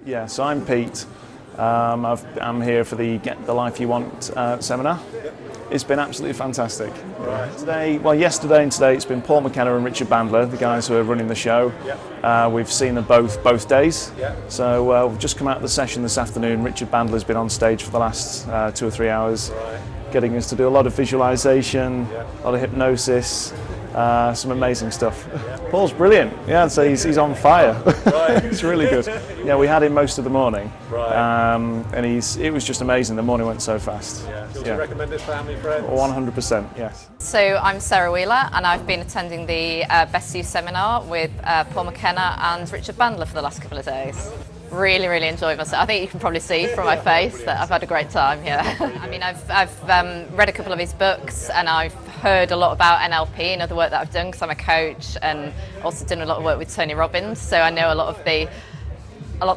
Yeah, so I'm Pete. I'm here for the Get the Life You Want seminar. It's been absolutely fantastic. Yesterday and today it's been Paul McKenna and Richard Bandler, the guys who are running the show. We've seen them both days. So we've just come out of the session this afternoon. Richard Bandler's been on stage for the last 2 or 3 hours, getting us to do a lot of visualization, a lot of hypnosis, some amazing stuff. Paul's brilliant. Yeah, so he's on fire. It's really good. Yeah, we had him most of the morning, and it was just amazing. The morning went so fast. Would you recommend it, family, friends? 100%, yes. So I'm Sarah Wheeler, and I've been attending the Best You seminar with Paul McKenna and Richard Bandler for the last couple of days. Really, really enjoyed myself. I think you can probably see from my face that I've had a great time here. I mean, I've read a couple of his books, and I've heard a lot about NLP and other work that I've done because I'm a coach, and also done a lot of work with Tony Robbins. So I know a lot of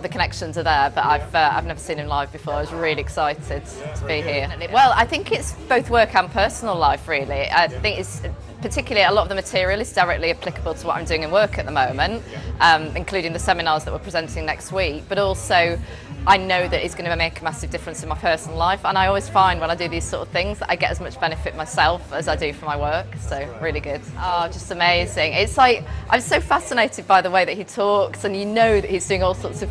the connections are there, but I've never seen him live before. I was really excited to be here. Well, I think it's both work and personal life, really. I think it's particularly a lot of the material is directly applicable to what I'm doing in work at the moment, including the seminars that we're presenting next week, but also I know that it's going to make a massive difference in my personal life, and I always find when I do these sort of things that I get as much benefit myself as I do for my work, so really good. Oh, just amazing. It's like, I'm so fascinated by the way that he talks, and you know that he's doing all sorts of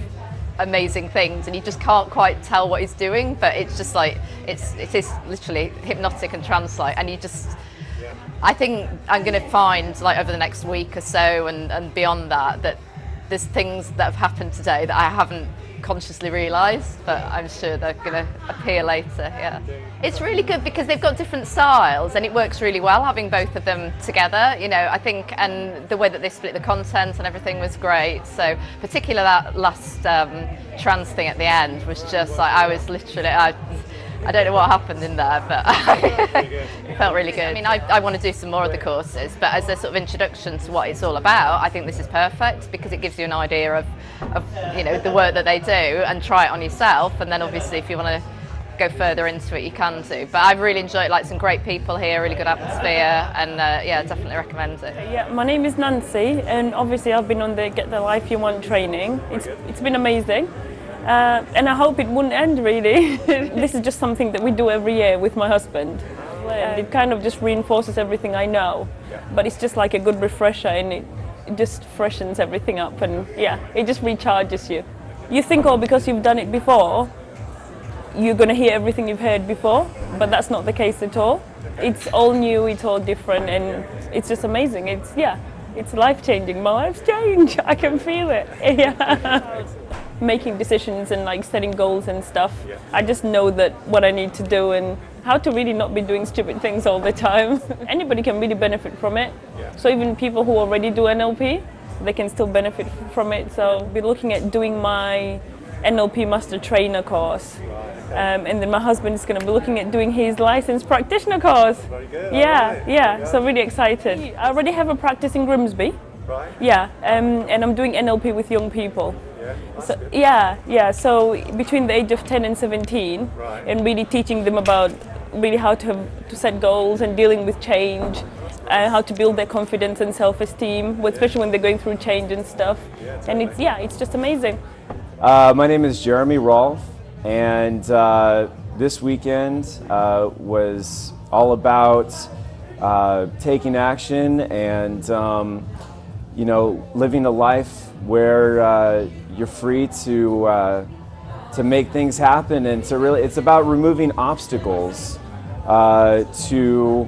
amazing things, and you just can't quite tell what he's doing, but it's just like, it is literally hypnotic and trance-like, and you just, I think I'm going to find, like, over the next week or so and beyond that there's things that have happened today that I haven't consciously realised, but I'm sure they're going to appear later. Yeah, it's really good because they've got different styles, and it works really well having both of them together, you know, I think, and the way that they split the content and everything was great. So particularly that last trans thing at the end was just like, I was literally, I don't know what happened in there, but it felt really good. I mean, I want to do some more of the courses, but as a sort of introduction to what it's all about, I think this is perfect because it gives you an idea of you know, the work that they do, and try it on yourself, and then obviously if you want to go further into it you can do. But I've really enjoyed, like, some great people here, really good atmosphere, and yeah, definitely recommend it. Yeah, my name is Nancy, and obviously I've been on the Get the Life You Want training. It's been amazing. And I hope it wouldn't end, really. This is just something that we do every year with my husband. It kind of just reinforces everything I know, but it's just like a good refresher, and it just freshens everything up, and yeah, it just recharges you. You think, oh, because you've done it before, you're going to hear everything you've heard before, but that's not the case at all. It's all new, it's all different, and it's just amazing. It's life-changing. My life's changed. I can feel it. Yeah. Making decisions and, like, setting goals and stuff. I just know that what I need to do and how to really not be doing stupid things all the time. Anybody can really benefit from it. So even people who already do NLP, they can still benefit from it. So I'll be looking at doing my NLP Master Trainer course. And then my husband is going to be looking at doing his licensed practitioner course. Very good. Yeah, so really excited. I already have a practice in Grimsby. Yeah, and I'm doing NLP with young people. So between the age of 10 and 17, and really teaching them about really how to set goals and dealing with change, how to build their confidence and self-esteem, especially when they're going through change and stuff. And it's just amazing. My name is Jeremy Rolfe, and this weekend was all about taking action and you know, living a life where you're free to make things happen, and to really, it's about removing obstacles to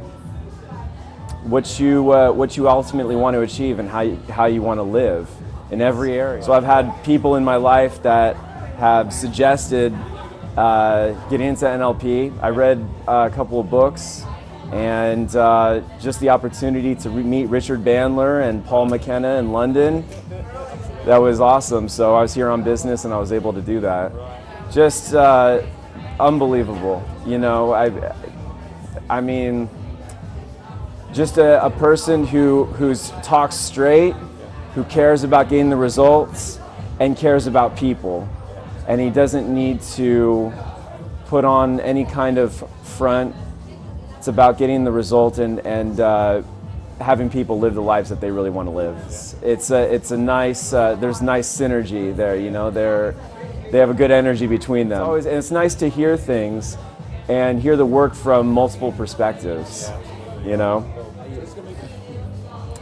what you ultimately want to achieve and how you want to live in every area. So I've had people in my life that have suggested getting into NLP. I read a couple of books, and just the opportunity to meet Richard Bandler and Paul McKenna in London, that was awesome. So I was here on business and I was able to do that. Just unbelievable, you know. I mean, just a person who talks straight, who cares about getting the results and cares about people, and he doesn't need to put on any kind of front. It's about getting the result and having people live the lives that they really want to live. It's a nice, there's nice synergy there, you know. They have a good energy between them. And it's nice to hear things and hear the work from multiple perspectives, you know?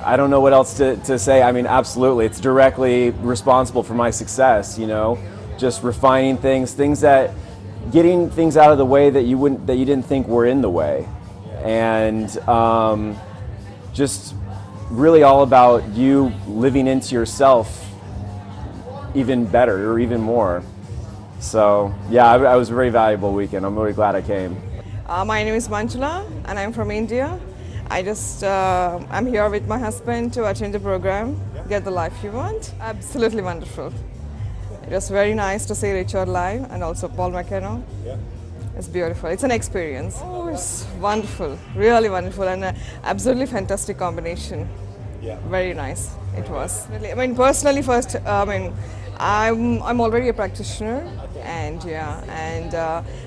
I don't know what else to say. I mean, absolutely, it's directly responsible for my success, you know? Just refining things that, getting things out of the way that you didn't think were in the way. And just really all about you living into yourself even better or even more. So yeah, I was a very valuable weekend. I'm really glad I came. My name is Manjula and I'm from India. I'm here with my husband to attend the program, Get the Life You Want. Absolutely wonderful. It was very nice to see Richard live and also Paul McKenna. It's beautiful. It's an experience. Oh, it's wonderful, really wonderful, and an absolutely fantastic combination. Very nice. It was. I mean, personally, first, I'm already a practitioner, and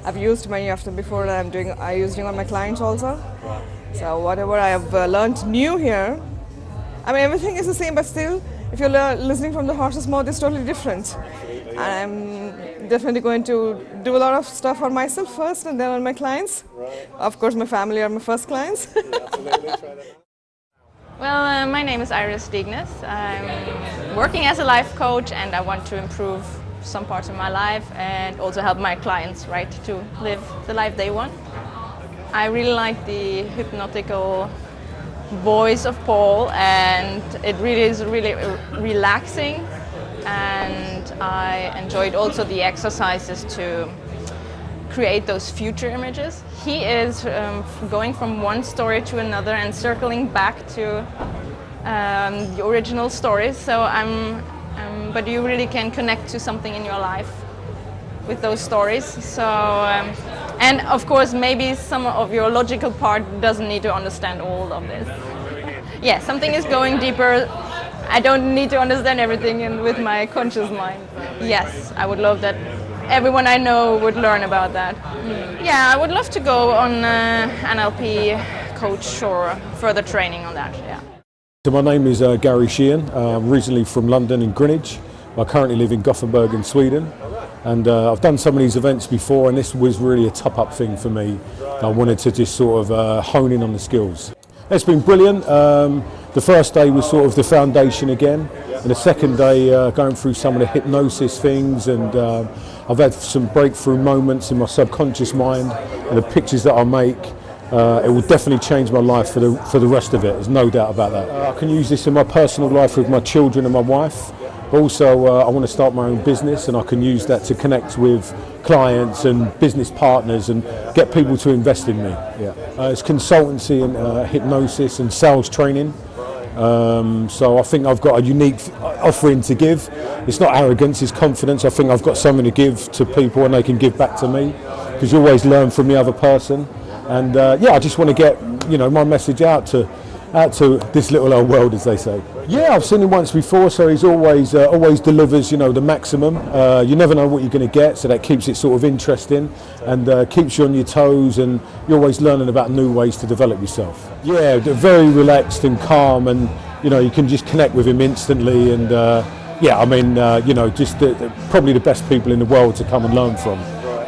I've used many of them before. I use them on my clients also. So whatever I have learned new here, I mean, everything is the same, but still, if you're listening from the horse's mouth, it's totally different. And I'm definitely going to do a lot of stuff on myself first, and then on my clients. Of course, my family are my first clients. Well, my name is Iris Dignes. I'm working as a life coach, and I want to improve some parts of my life and also help my clients, right, to live the life they want. I really like the hypnotical voice of Paul, and it really is really relaxing, and I enjoyed also the exercises to create those future images. He is going from one story to another and circling back to the original stories, so but you really can connect to something in your life with those stories. So and of course maybe some of your logical part doesn't need to understand all of this. Yeah, something is going deeper. I don't need to understand everything with my conscious mind. Yes, I would love that everyone I know would learn about that. Yeah, I would love to go on NLP coach or further training on that. Yeah. So my name is Gary Sheehan. I'm originally from London and Greenwich. I currently live in Gothenburg in Sweden. And I've done some of these events before, and this was really a top-up thing for me. I wanted to just sort of hone in on the skills. It's been brilliant. The first day was sort of the foundation again, and the second day going through some of the hypnosis things, and I've had some breakthrough moments in my subconscious mind, and the pictures that I make, it will definitely change my life for the rest of it. There's no doubt about that. I can use this in my personal life with my children and my wife. But also, I want to start my own business, and I can use that to connect with clients and business partners and get people to invest in me. It's consultancy and hypnosis and sales training. So I think I've got a unique offering to give. It's not arrogance, it's confidence. I think I've got something to give to people, and they can give back to me, because you always learn from the other person. And I just want to get my message out to this little old world, as they say. Yeah, I've seen him once before, so he's always delivers, the maximum. You never know what you're going to get, so that keeps it sort of interesting and keeps you on your toes, and you're always learning about new ways to develop yourself. Yeah, they're very relaxed and calm, and you can just connect with him instantly. And just probably the best people in the world to come and learn from.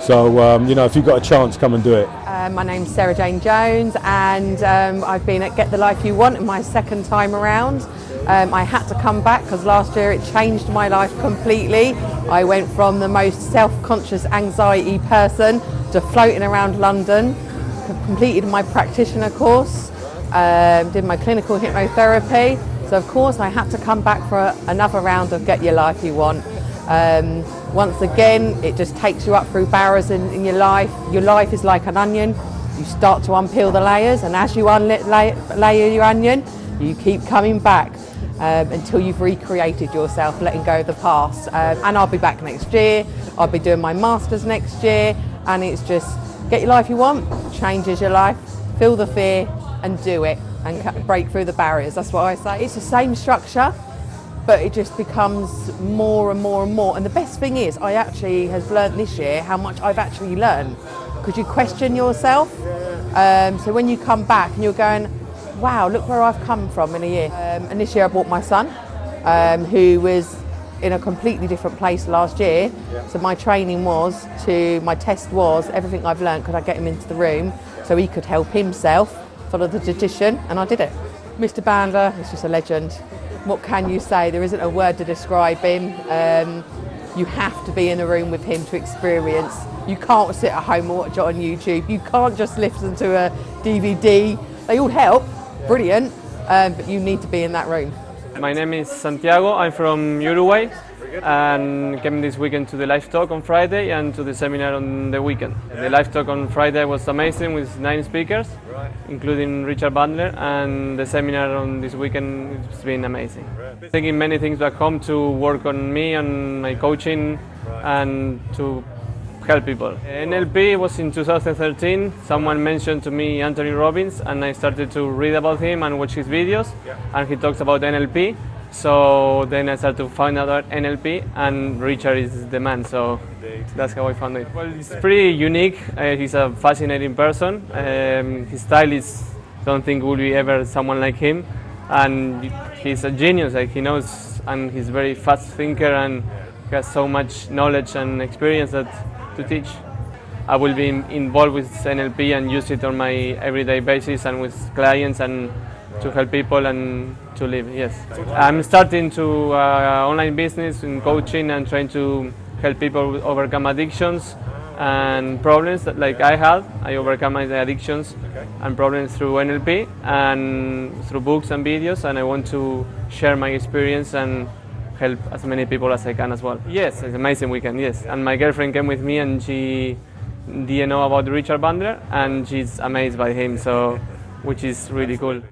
So if you've got a chance, come and do it. My name's Sarah Jane Jones, and I've been at Get the Life You Want my second time around. I had to come back because last year it changed my life completely. I went from the most self-conscious anxiety person to floating around London, completed my practitioner course, did my clinical hypnotherapy. So of course I had to come back for another round of Get Your Life You Want. Once again, it just takes you up through barriers in your life. Your life is like an onion. You start to unpeel the layers, and as you layer your onion, you keep coming back until you've recreated yourself, letting go of the past. And I'll be back next year. I'll be doing my masters next year, and it's just get your life you want, changes your life, feel the fear and do it, and break through the barriers. That's what I say. It's the same structure, but it just becomes more and more and more. And the best thing is, I actually have learned this year how much I've actually learned, because you question yourself. So when you come back and you're going, wow, look where I've come from in a year. And this year I brought my son, who was in a completely different place last year. So my training my test was, everything I've learned, could I get him into the room so he could help himself follow the tradition, and I did it. Mr. Bandler is just a legend. What can you say? There isn't a word to describe him. You have to be in a room with him to experience. You can't sit at home and watch it on YouTube. You can't just listen to a DVD. They all help, brilliant, but you need to be in that room. My name is Santiago. I'm from Uruguay and came this weekend to the live talk on Friday and to the seminar on the weekend. The live talk on Friday was amazing with 9 speakers, including Richard Bandler, and the seminar on this weekend has been amazing. Taking many things back home to work on me, on my coaching, and to help people. NLP was in 2013. Someone mentioned to me Anthony Robbins, and I started to read about him and watch his videos, and he talks about NLP. So then I started to find out about NLP, and Richard is the man, so that's how I found it. Well, it's pretty unique. He's a fascinating person. His style is, don't think will be ever someone like him, and he's a genius. Like, he knows, and he's very fast thinker, and he has so much knowledge and experience that to teach. I will be involved with NLP and use it on my everyday basis and with clients and to help people and to live, yes. I'm starting to online business in coaching and trying to help people overcome addictions and problems that, like I had. I overcome my addictions and problems through NLP and through books and videos, and I want to share my experience and help as many people as I can as well. Yes, it's an amazing weekend, yes. And my girlfriend came with me and she didn't know about Richard Bandler and she's amazed by him, so which is really cool.